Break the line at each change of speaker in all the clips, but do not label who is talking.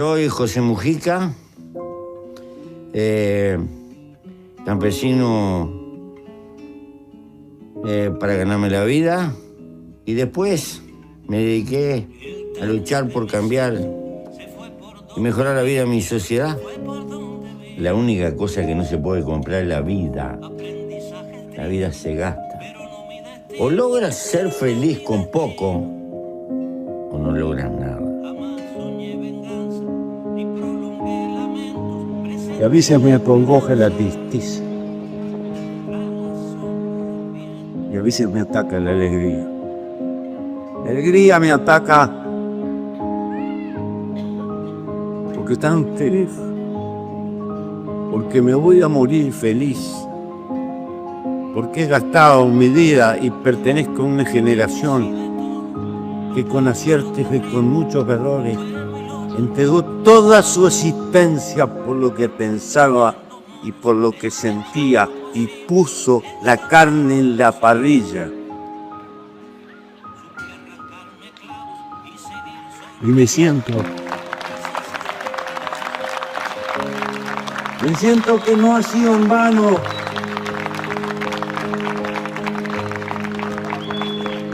Soy José Mujica, campesino para ganarme la vida, y después me dediqué a luchar por cambiar y mejorar la vida de mi sociedad. La única cosa que no se puede comprar es la vida. La vida se gasta. O logras ser feliz con poco, o no logras nada.
Y a veces me acongoja la tristeza. Y a veces me ataca la alegría. La alegría me ataca porque tan feliz, porque me voy a morir feliz, porque he gastado mi vida y pertenezco a una generación que con aciertos y con muchos errores entregó toda su existencia por lo que pensaba y por lo que sentía y puso la carne en la parrilla. Y me siento que no ha sido en vano.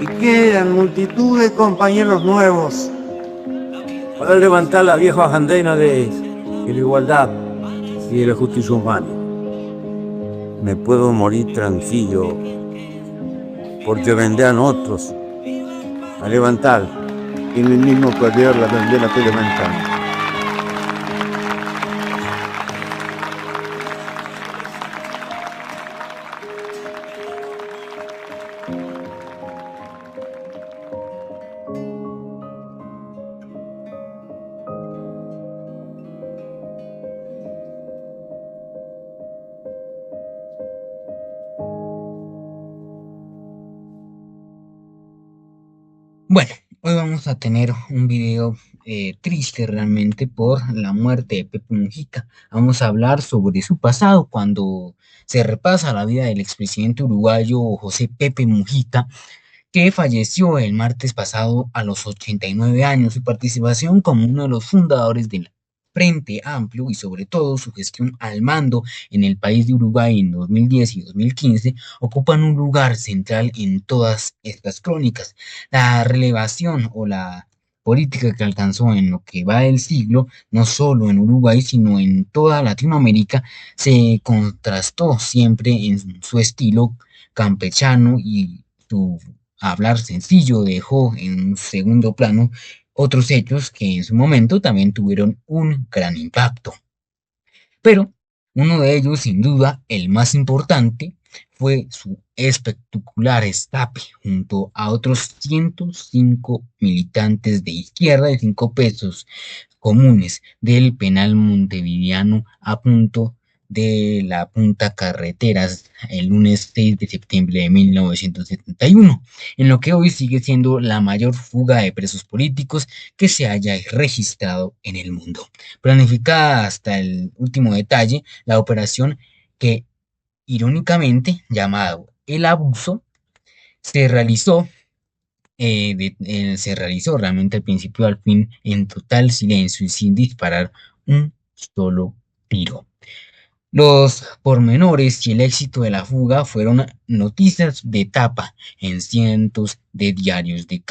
Y quedan multitud de compañeros nuevos para levantar la vieja bandera de la igualdad y de la justicia humana. Me puedo morir tranquilo porque vendrán otros a levantar en el mismo poder la bandera que levantan.
Bueno, hoy vamos a tener un video triste realmente por la muerte de Pepe Mujica. Vamos a hablar sobre su pasado cuando se repasa la vida del expresidente uruguayo José Pepe Mujica, que falleció el martes pasado a los 89 años. Su participación como uno de los fundadores del Frente Amplio y sobre todo su gestión al mando en el país de Uruguay en 2010 y 2015 ocupan un lugar central en todas estas crónicas. La relevación o la política que alcanzó en lo que va del siglo, no solo en Uruguay, sino en toda Latinoamérica, se contrastó siempre en su estilo campechano y su hablar sencillo dejó en un segundo plano otros hechos que en su momento también tuvieron un gran impacto. Pero uno de ellos, sin duda, el más importante, fue su espectacular escape junto a otros 105 militantes de izquierda de 5 pesos comunes del penal montevideano a punto de la Punta Carreteras el lunes 6 de septiembre de 1971, en lo que hoy sigue siendo la mayor fuga de presos políticos que se haya registrado en el mundo. Planificada hasta el último detalle, la operación que irónicamente llamado El Abuso se realizó realmente al principio al fin en total silencio y sin disparar un solo tiro. Los pormenores y el éxito de la fuga fueron noticias de tapa en cientos de diarios de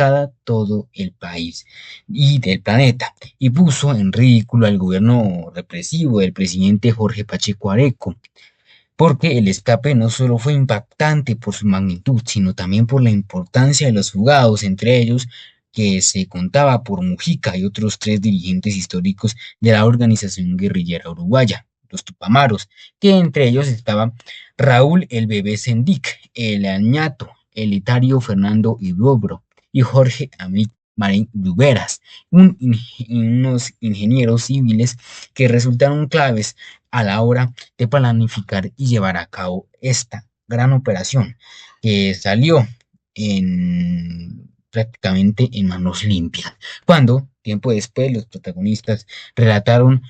todo el país y del planeta, y puso en ridículo al gobierno represivo del presidente Jorge Pacheco Areco, porque el escape no solo fue impactante por su magnitud, sino también por la importancia de los fugados, entre ellos que se contaba por Mujica y otros 3 dirigentes históricos de la organización guerrillera uruguaya, los Tupamaros, que entre ellos estaban Raúl el Bebé Sendic, el Añato, Elitario Fernando Idobro y Jorge Amit Marín Lluveras, unos ingenieros civiles que resultaron claves a la hora de planificar y llevar a cabo esta gran operación que salió prácticamente en manos limpias, cuando tiempo después los protagonistas relataron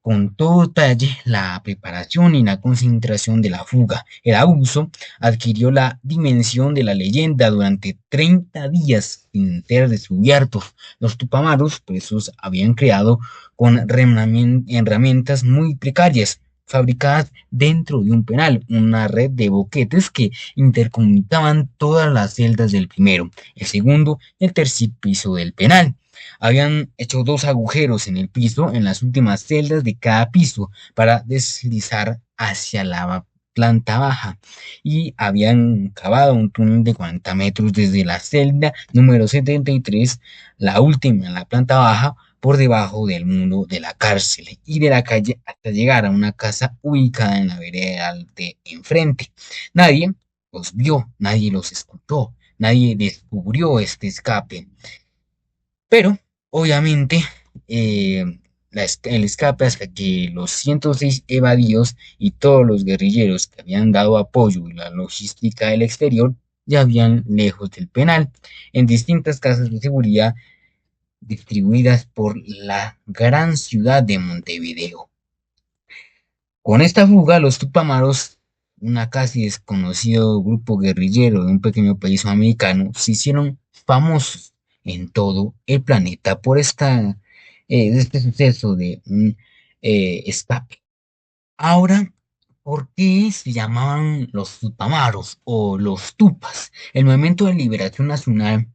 con todo detalle la preparación y la concentración de la fuga. El abuso adquirió la dimensión de la leyenda durante 30 días sin ser descubiertos. Los Tupamaros presos habían creado con herramientas muy precarias, fabricadas dentro de un penal, una red de boquetes que intercomunicaban todas las celdas del primero, el segundo y el tercer piso del penal. Habían hecho dos agujeros en el piso, en las últimas celdas de cada piso, para deslizar hacia la planta baja, y habían cavado un túnel de 40 metros desde la celda número 73, la última en la planta baja, por debajo del muro de la cárcel y de la calle hasta llegar a una casa ubicada en la vereda de enfrente. Nadie los vio, nadie los escuchó, nadie descubrió este escape. Pero, obviamente, el escape hasta que los 106 evadidos y todos los guerrilleros que habían dado apoyo y la logística del exterior ya habían lejos del penal, en distintas casas de seguridad distribuidas por la gran ciudad de Montevideo. Con esta fuga, los Tupamaros, una casi desconocido grupo guerrillero de un pequeño país sudamericano, se hicieron famosos en todo el planeta por este suceso de un escape. Ahora, ¿por qué se llamaban los Tupamaros o los Tupas? El Movimiento de Liberación Nacional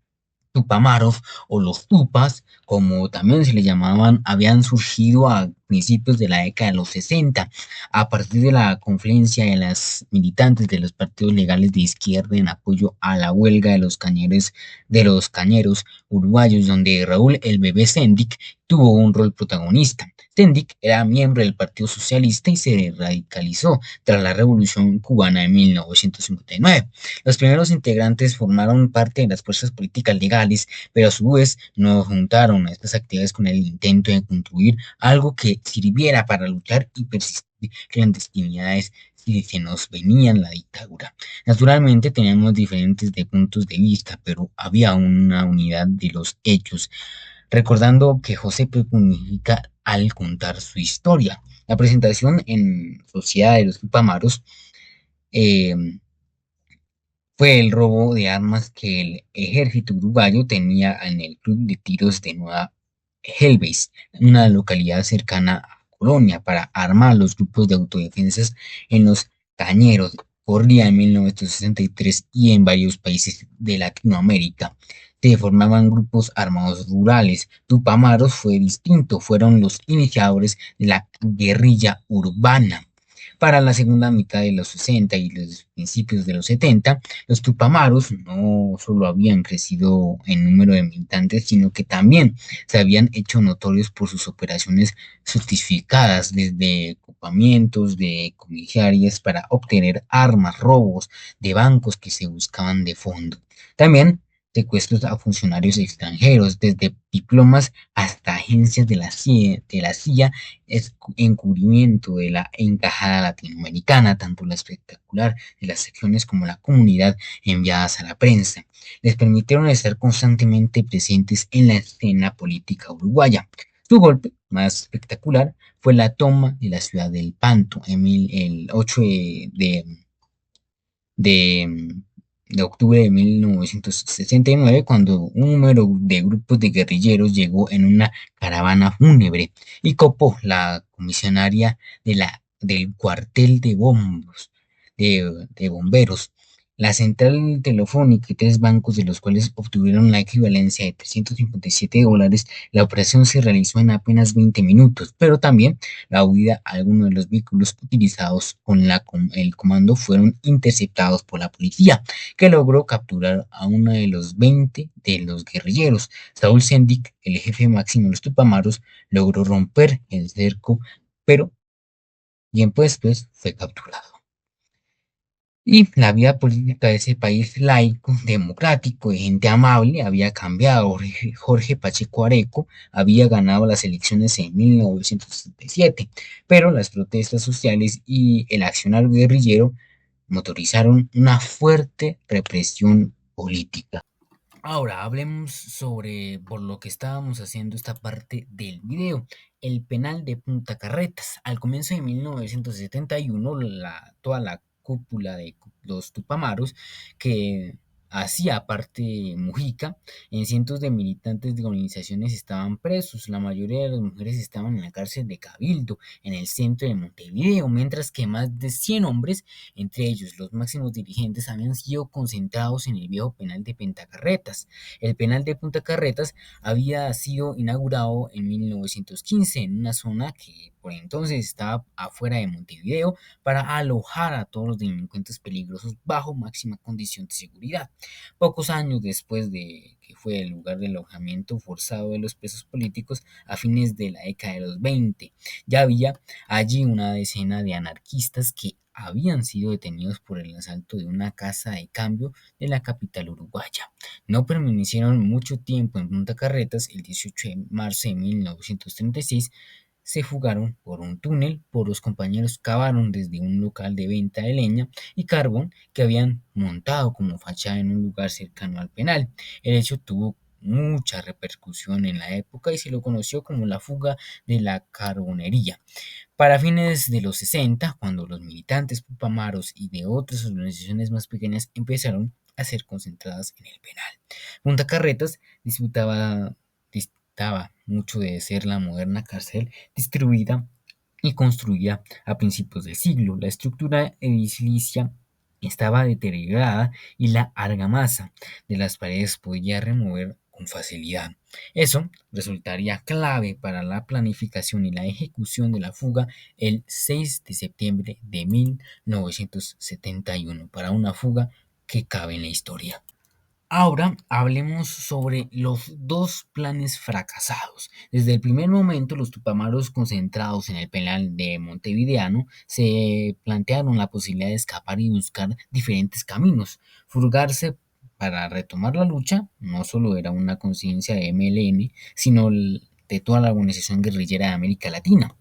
Tupamaros o los Tupas, como también se le llamaban, habían surgido a principios de la década de los 60, a partir de la confluencia de las militantes de los partidos legales de izquierda en apoyo a la huelga de los cañeros uruguayos, donde Raúl el Bebé Sendic tuvo un rol protagonista. Sendic era miembro del Partido Socialista y se radicalizó tras la Revolución Cubana de 1959. Los primeros integrantes formaron parte de las fuerzas políticas legales, pero a su vez no juntaron a estas actividades con el intento de construir algo que sirviera para luchar y persistir clandestinidades si se nos venía la dictadura. Naturalmente teníamos diferentes puntos de vista, pero había una unidad de los hechos, recordando que José unifica al contar su historia. La presentación en Sociedad de los Tupamaros eh, fue el robo de armas que el ejército uruguayo tenía en el club de tiros de Nueva Helveis, una localidad cercana a Colonia, para armar los grupos de autodefensas en los cañeros. Corría en 1963 y en varios países de Latinoamérica se formaban grupos armados rurales. Tupamaros fue distinto, fueron los iniciadores de la guerrilla urbana. Para la segunda mitad de los 60 y los principios de los 70, los Tupamaros no solo habían crecido en número de militantes, sino que también se habían hecho notorios por sus operaciones sofisticadas, desde ocupamientos de comisarías para obtener armas, robos de bancos que se buscaban de fondo. También secuestros a funcionarios extranjeros, desde diplomas hasta agencias de la CIA, encubrimiento de la embajada latinoamericana, tanto la espectacular de las secciones como la comunidad enviadas a la prensa. Les permitieron estar constantemente presentes en la escena política uruguaya. Su golpe más espectacular fue la toma de la ciudad del Panto el 8 de octubre de 1969, cuando un número de grupos de guerrilleros llegó en una caravana fúnebre y copó la comisaría del cuartel de bomberos, la central telefónica y tres bancos, de los cuales obtuvieron la equivalencia de $357. La operación se realizó en apenas 20 minutos, pero también la huida a algunos de los vehículos utilizados con el comando fueron interceptados por la policía, que logró capturar a uno de los 20 de los guerrilleros. Saúl Sendic, el jefe máximo de los Tupamaros, logró romper el cerco, pero tiempo después fue capturado. Y la vida política de ese país laico, democrático, de gente amable, había cambiado. Jorge Pacheco Areco había ganado las elecciones en 1967, pero las protestas sociales y el accionar guerrillero motorizaron una fuerte represión política. Ahora hablemos sobre por lo que estábamos haciendo esta parte del video, el penal de Punta Carretas. Al comienzo de 1971, toda la cúpula de los Tupamaros que hacía parte Mujica, en cientos de militantes de organizaciones estaban presos. La mayoría de las mujeres estaban en la cárcel de Cabildo, en el centro de Montevideo, mientras que más de 100 hombres, entre ellos los máximos dirigentes, habían sido concentrados en el viejo penal de Punta Carretas. El penal de Punta Carretas había sido inaugurado en 1915 en una zona que por entonces estaba afuera de Montevideo para alojar a todos los delincuentes peligrosos bajo máxima condición de seguridad. Pocos años después de que fue el lugar de alojamiento forzado de los presos políticos a fines de la década de los 20, ya había allí una decena de anarquistas que habían sido detenidos por el asalto de una casa de cambio de la capital uruguaya. No permanecieron mucho tiempo en Punta Carretas. El 18 de marzo de 1936 se fugaron por un túnel, por los compañeros cavaron desde un local de venta de leña y carbón que habían montado como fachada en un lugar cercano al penal. El hecho tuvo mucha repercusión en la época y se lo conoció como la fuga de la carbonería. Para fines de los 60, cuando los militantes pupamaros y de otras organizaciones más pequeñas empezaron a ser concentradas en el penal. Punta Carretas distaba mucho de ser la moderna cárcel distribuida y construida a principios del siglo. La estructura edilicia estaba deteriorada y la argamasa de las paredes podía remover con facilidad. Eso resultaría clave para la planificación y la ejecución de la fuga el 6 de septiembre de 1971, para una fuga que cabe en la historia. Ahora hablemos sobre los dos planes fracasados. Desde el primer momento, los tupamaros concentrados en el penal de Montevideano se plantearon la posibilidad de escapar y buscar diferentes caminos. Fugarse para retomar la lucha no solo era una conciencia de MLN, sino de toda la organización guerrillera de América Latina.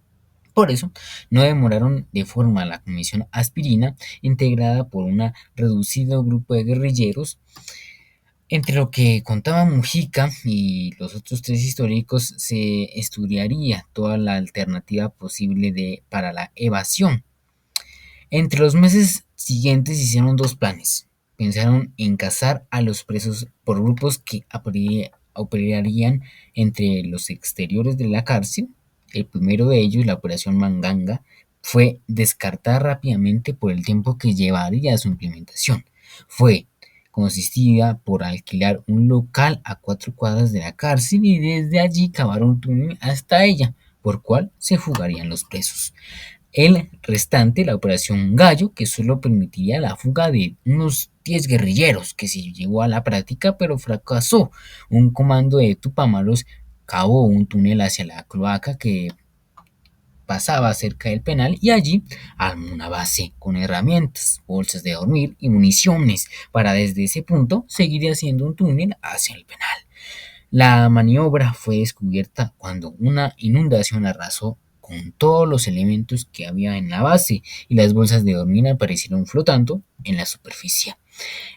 Por eso, no demoraron de formar la Comisión Aspirina, integrada por un reducido grupo de guerrilleros. Entre lo que contaba Mujica y los otros tres históricos, se estudiaría toda la alternativa posible para la evasión. Entre los meses siguientes hicieron dos planes. Pensaron en cazar a los presos por grupos que operarían entre los exteriores de la cárcel. El primero de ellos, la Operación Manganga, fue descartada rápidamente por el tiempo que llevaría su implementación. Consistía por alquilar un local a 4 cuadras de la cárcel y desde allí cavar un túnel hasta ella, por cual se fugarían los presos. El restante, la Operación Gallo, que solo permitiría la fuga de unos 10 guerrilleros, que se llevó a la práctica pero fracasó. Un comando de Tupamaros cavó un túnel hacia la cloaca que pasaba cerca del penal y allí armó una base con herramientas, bolsas de dormir y municiones para desde ese punto seguir haciendo un túnel hacia el penal. La maniobra fue descubierta cuando una inundación arrasó con todos los elementos que había en la base y las bolsas de dormir aparecieron flotando en la superficie.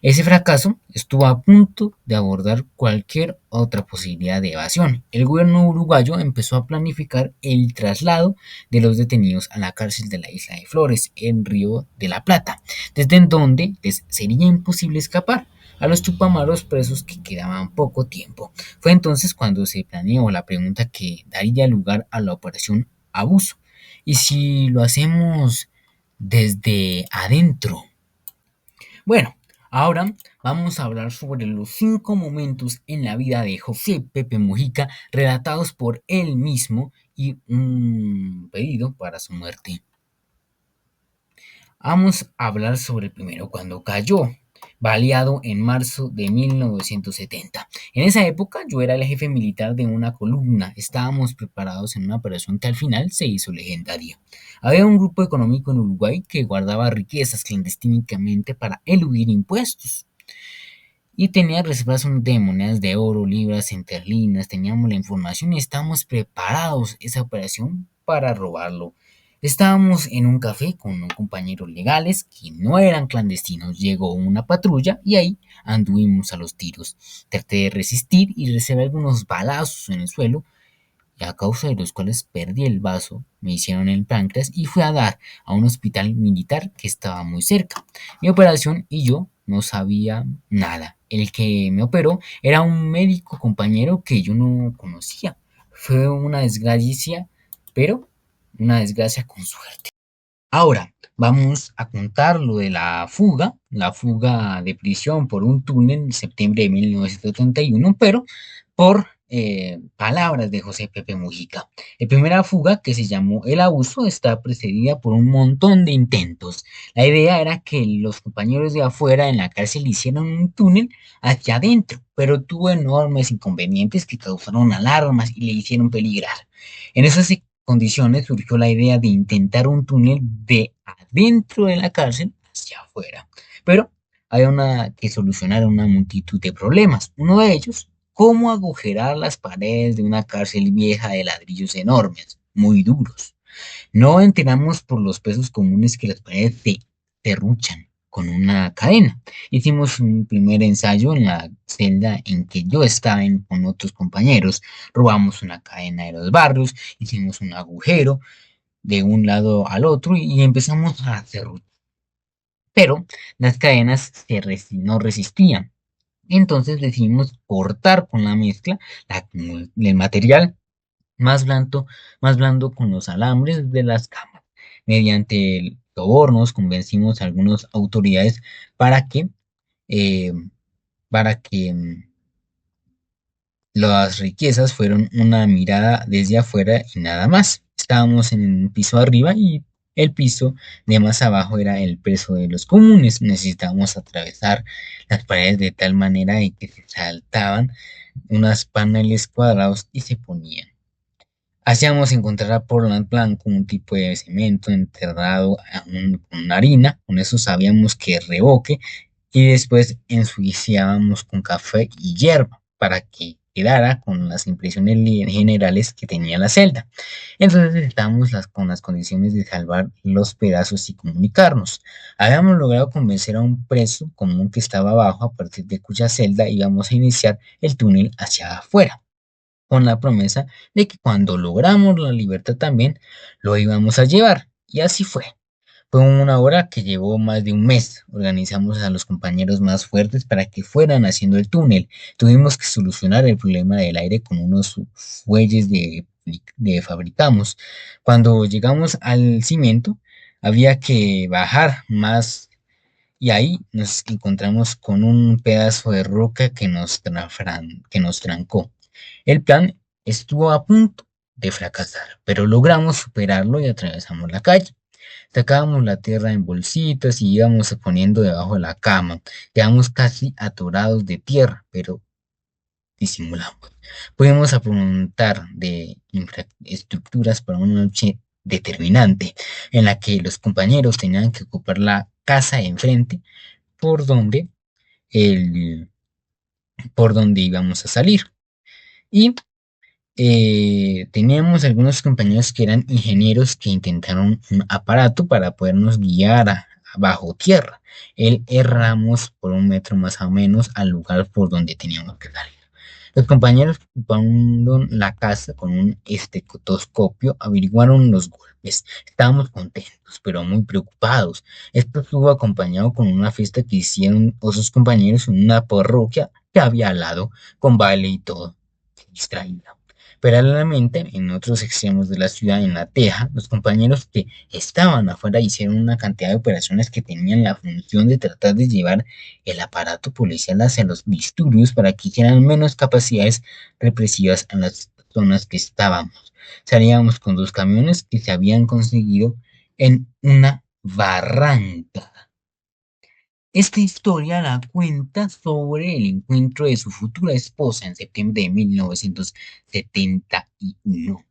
Ese fracaso estuvo a punto de abordar cualquier otra posibilidad de evasión. El gobierno uruguayo empezó a planificar el traslado de los detenidos a la cárcel de la isla de Flores, en Río de la Plata, desde donde les sería imposible escapar a los tupamaros presos que quedaban poco tiempo. Fue entonces cuando se planeó la pregunta que daría lugar a la operación Abuso. ¿Y si lo hacemos desde adentro? Bueno, ahora vamos a hablar sobre los 5 momentos en la vida de José Pepe Mujica relatados por él mismo y un pedido para su muerte. Vamos a hablar sobre el primero, cuando cayó baleado en marzo de 1970. En esa época yo era el jefe militar de una columna. Estábamos preparados en una operación que al final se hizo legendaria. Había un grupo económico en Uruguay que guardaba riquezas clandestinamente para eludir impuestos. Y tenía reservas de monedas de oro, libras, esterlinas. Teníamos la información y estábamos preparados esa operación para robarlo. Estábamos en un café con un compañeros legales que no eran clandestinos. Llegó una patrulla y ahí anduvimos a los tiros. Traté de resistir y recibí algunos balazos en el suelo, y a causa de los cuales perdí el vaso, me hicieron el páncreas y fui a dar a un hospital militar que estaba muy cerca. Mi operación y yo no sabía nada. El que me operó era un médico compañero que yo no conocía. Fue una desgracia, pero una desgracia con suerte. Ahora, vamos a contar lo de la fuga de prisión por un túnel en septiembre de 1971, pero por palabras de José Pepe Mujica. La primera fuga, que se llamó El Abuso, está precedida por un montón de intentos. La idea era que los compañeros de afuera en la cárcel hicieran un túnel hacia adentro, pero tuvo enormes inconvenientes que causaron alarmas y le hicieron peligrar. En esas condiciones surgió la idea de intentar un túnel de adentro de la cárcel hacia afuera. Pero había que solucionar una multitud de problemas. Uno de ellos, cómo agujerar las paredes de una cárcel vieja de ladrillos enormes, muy duros. No enteramos por los pesos comunes que las paredes se serruchan con una cadena. Hicimos un primer ensayo en la celda en que yo estaba con otros compañeros. Robamos una cadena de los barrios, hicimos un agujero de un lado al otro y empezamos a hacer. Pero las cadenas no resistían. Entonces decidimos cortar con la mezcla el material más blando con los alambres de las camas. Mediante el sobornos convencimos a algunas autoridades para que, eh, para que las riquezas fueron una mirada desde afuera y nada más. Estábamos en un piso arriba y el piso de más abajo era el preso de los comunes. Necesitábamos atravesar las paredes de tal manera de que se saltaban unos paneles cuadrados y se ponían. Hacíamos encontrar a Portland blanco, un tipo de cemento enterrado con harina, con eso sabíamos que revoque, y después ensuciábamos con café y hierba para que quedara con las impresiones generales que tenía la celda. Entonces estábamos con las condiciones de salvar los pedazos y comunicarnos. Habíamos logrado convencer a un preso común que estaba abajo, a partir de cuya celda íbamos a iniciar el túnel hacia afuera, con la promesa de que cuando logramos la libertad también lo íbamos a llevar. Y así fue. Fue una obra que llevó más de un mes. Organizamos a los compañeros más fuertes para que fueran haciendo el túnel. Tuvimos que solucionar el problema del aire con unos fuelles de fabricamos. Cuando llegamos al cimiento, había que bajar más y ahí nos encontramos con un pedazo de roca que nos trancó. El plan estuvo a punto de fracasar, pero logramos superarlo y atravesamos la calle. Sacábamos la tierra en bolsitas y íbamos poniendo debajo de la cama. Quedamos casi atorados de tierra, pero disimulamos. Pudimos apuntar de infraestructuras para una noche determinante en la que los compañeros tenían que ocupar la casa de enfrente por donde, el, por donde íbamos a salir. Y teníamos algunos compañeros que eran ingenieros que intentaron un aparato para podernos guiar bajo tierra. Erramos por un metro más o menos al lugar por donde teníamos que salir. Los compañeros ocuparon la casa con un estetoscopio, averiguaron los golpes. Estábamos contentos, pero muy preocupados. Esto estuvo acompañado con una fiesta que hicieron otros compañeros en una parroquia que había al lado, con baile y todo. Distraída. Paralelamente, en otros extremos de la ciudad, en La Teja, los compañeros que estaban afuera hicieron una cantidad de operaciones que tenían la función de tratar de llevar el aparato policial hacia los disturbios para que hicieran menos capacidades represivas en las zonas que estábamos. Salíamos con 2 camiones que se habían conseguido en una barranca. Esta historia la cuenta sobre el encuentro de su futura esposa en septiembre de 1971.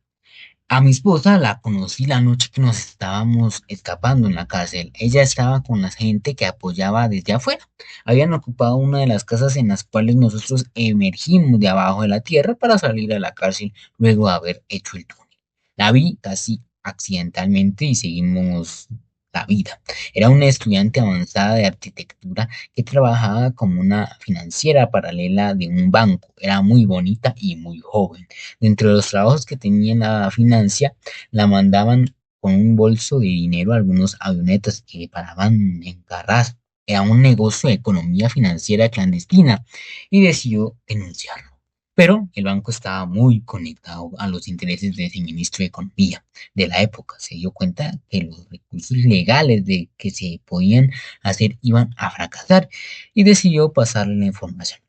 A mi esposa la conocí la noche que nos estábamos escapando en la cárcel. Ella estaba con la gente que apoyaba desde afuera. Habían ocupado una de las casas en las cuales nosotros emergimos de abajo de la tierra para salir a la cárcel luego de haber hecho el túnel. La vi casi accidentalmente y seguimos la vida. Era una estudiante avanzada de arquitectura que trabajaba como una financiera paralela de un banco. Era muy bonita y muy joven. Dentro de los trabajos que tenía en la financia, la mandaban con un bolso de dinero a algunos avionetas que paraban en Carrasco. Era un negocio de economía financiera clandestina y decidió denunciarlo. Pero el banco estaba muy conectado a los intereses de ese ministro de Economía de la época. Se dio cuenta que los recursos legales de que se podían hacer iban a fracasar y decidió pasarle la información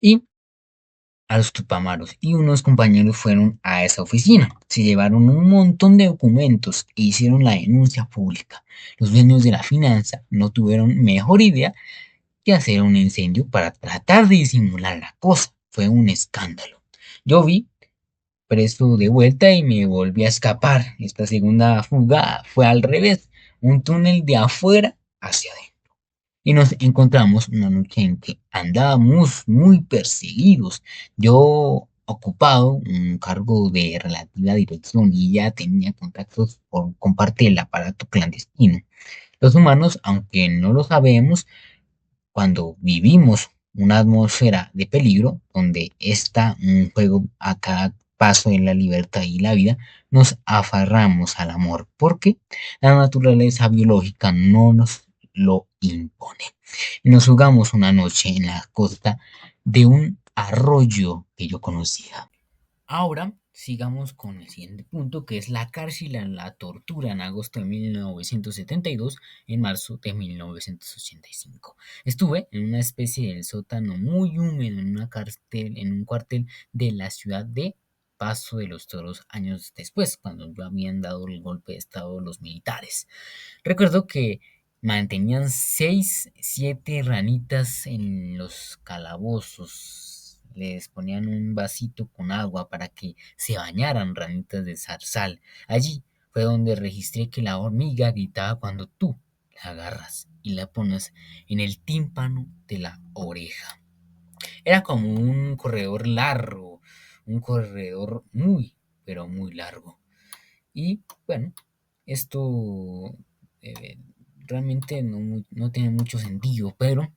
y a los Tupamaros. Y unos compañeros fueron a esa oficina. Se llevaron un montón de documentos e hicieron la denuncia pública. Los dueños de la finanza no tuvieron mejor idea que hacer un incendio para tratar de disimular la cosa. Fue un escándalo. Yo vi preso de vuelta y me volví a escapar. Esta segunda fuga fue al revés, un túnel de afuera hacia adentro. Y nos encontramos una noche en que andábamos muy perseguidos. Yo ocupado un cargo de relativa dirección y ya tenía contactos por compartir el aparato clandestino. Los humanos, aunque no lo sabemos, cuando vivimos una atmósfera de peligro, donde está un juego a cada paso en la libertad y la vida, nos aferramos al amor, porque la naturaleza biológica no nos lo impone. Y nos jugamos una noche en la costa de un arroyo que yo conocía. Ahora sigamos con el siguiente punto, que es la cárcel y la tortura en agosto de 1972, en marzo de 1985. Estuve en una especie de sótano muy húmedo en un cuartel de la ciudad de Paso de los Toros años después, cuando ya habían dado el golpe de estado los militares. Recuerdo que mantenían 7 ranitas en los calabozos. Les ponían un vasito con agua para que se bañaran, ranitas de zarzal. Allí fue donde registré que la hormiga gritaba cuando tú la agarras y la pones en el tímpano de la oreja. Era como un corredor largo, un corredor muy, pero muy largo. Y bueno, esto eh, realmente no tiene mucho sentido, pero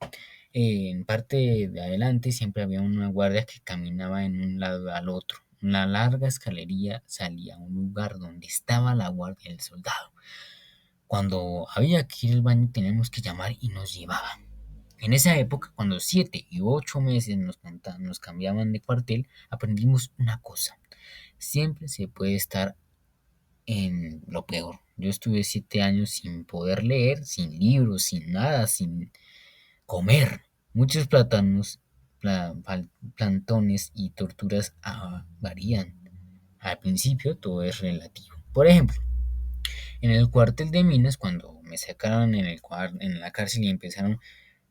en parte de adelante siempre había una guardia que caminaba en un lado al otro. Una larga escalería salía a un lugar donde estaba la guardia del soldado. Cuando había que ir al baño teníamos que llamar y nos llevaban. En esa época, cuando 7 y 8 meses nos cambiaban de cuartel, aprendimos una cosa. Siempre se puede estar en lo peor. Yo estuve 7 años sin poder leer, sin libros, sin nada, sin comer. Muchos plátanos, plantones y torturas varían. Al principio todo es relativo. Por ejemplo, en el cuartel de Minas, cuando me sacaron en la cárcel y empezaron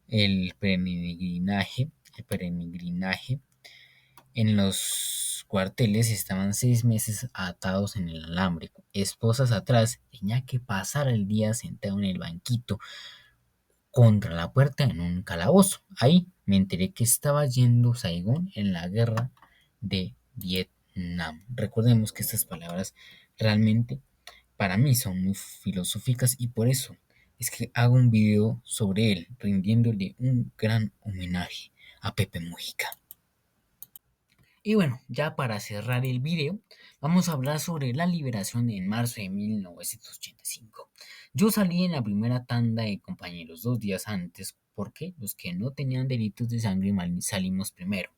el peregrinaje, en los cuarteles estaban 6 meses atados en el alambre, esposas atrás, tenía que pasar el día sentado en el banquito contra la puerta en un calabozo. Ahí me enteré que estaba yendo Saigón en la guerra de Vietnam. Recordemos que estas palabras realmente para mí son muy filosóficas y por eso es que hago un video sobre él, rindiéndole un gran homenaje a Pepe Mujica. Y bueno, ya para cerrar el video, vamos a hablar sobre la liberación en marzo de 1985. Yo salí en la primera tanda de compañeros 2 días antes porque los que no tenían delitos de sangre salimos primero.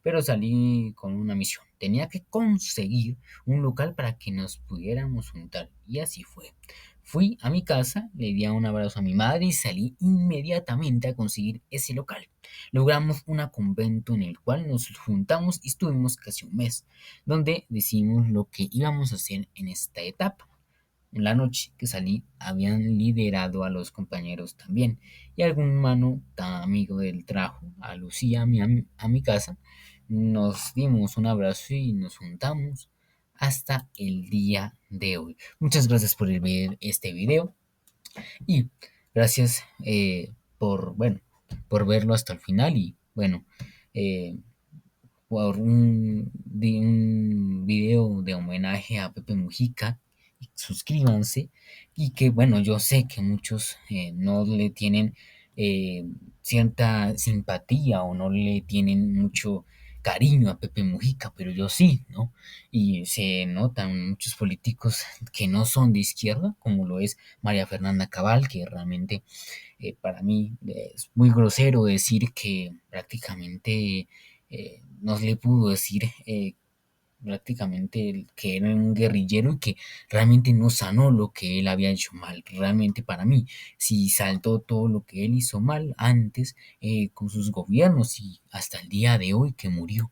Pero salí con una misión. Tenía que conseguir un local para que nos pudiéramos juntar. Y así fue. Fui a mi casa, le di un abrazo a mi madre y salí inmediatamente a conseguir ese local. Logramos un convento en el cual nos juntamos y estuvimos casi un mes, donde decidimos lo que íbamos a hacer en esta etapa. En la noche que salí habían liderado a los compañeros también y algún mano tan amigo del trajo a Lucía a mi casa. Nos dimos un abrazo y nos juntamos hasta el día de hoy. Muchas gracias por ver este video y gracias por verlo hasta el final y bueno, eh, por un video de homenaje a Pepe Mujica. Suscríbanse y que bueno, yo sé que muchos no le tienen eh, cierta simpatía o no le tienen mucho cariño a Pepe Mujica, pero yo sí, ¿no? Y se notan muchos políticos que no son de izquierda, como lo es María Fernanda Cabal, que realmente para mí es muy grosero decir que prácticamente no le pudo decir prácticamente que era un guerrillero y que realmente no sanó lo que él había hecho mal. Realmente para mí, si saltó todo lo que él hizo mal antes con sus gobiernos y hasta el día de hoy que murió.